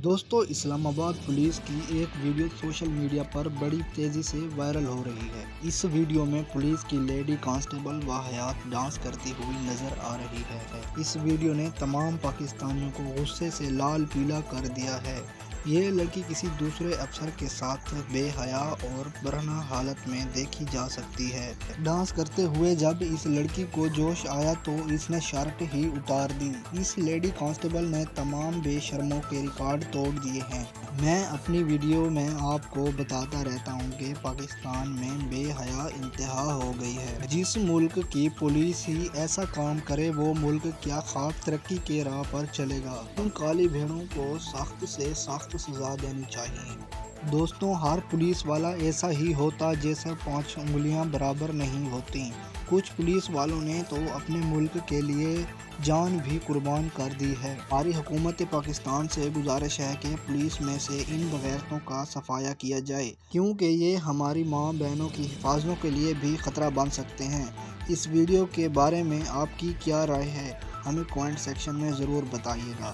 دوستو اسلام آباد پولیس کی ایک ویڈیو سوشل میڈیا پر بڑی تیزی سے وائرل ہو رہی ہے۔ اس ویڈیو میں پولیس کی لیڈی کانسٹیبل واحیات ڈانس کرتی ہوئی نظر آ رہی ہے۔ اس ویڈیو نے تمام پاکستانیوں کو غصے سے لال پیلا کر دیا ہے۔ یہ لڑکی کسی دوسرے افسر کے ساتھ بے حیا اور برہنہ حالت میں دیکھی جا سکتی ہے۔ ڈانس کرتے ہوئے جب اس لڑکی کو جوش آیا تو اس نے شرٹ ہی اتار دی۔ اس لیڈی کانسٹیبل نے تمام بے شرموں کے ریکارڈ توڑ دیے ہیں۔ میں اپنی ویڈیو میں آپ کو بتاتا رہتا ہوں کہ پاکستان میں بے حیا انتہا ہو گئی ہے۔ جس ملک کی پولیس ہی ایسا کام کرے وہ ملک کیا خواہ ترقی کے راہ پر چلے گا۔ ان کالی بھیڑوں کو سخت سے سخت سزا دینی چاہیے۔ دوستوں ہر پولیس والا ایسا ہی ہوتا جیسے 5 انگلیاں برابر نہیں ہوتی۔ کچھ پولیس والوں نے تو اپنے ملک کے لیے جان بھی قربان کر دی ہے۔ ہماری حکومت پاکستان سے گزارش ہے کہ پولیس میں سے ان بغیرتوں کا صفایا کیا جائے، کیونکہ یہ ہماری ماں بہنوں کی حفاظتوں کے لیے بھی خطرہ بن سکتے ہیں۔ اس ویڈیو کے بارے میں آپ کی کیا رائے ہے؟ ہمیں کمنٹ سیکشن میں ضرور بتائیے گا۔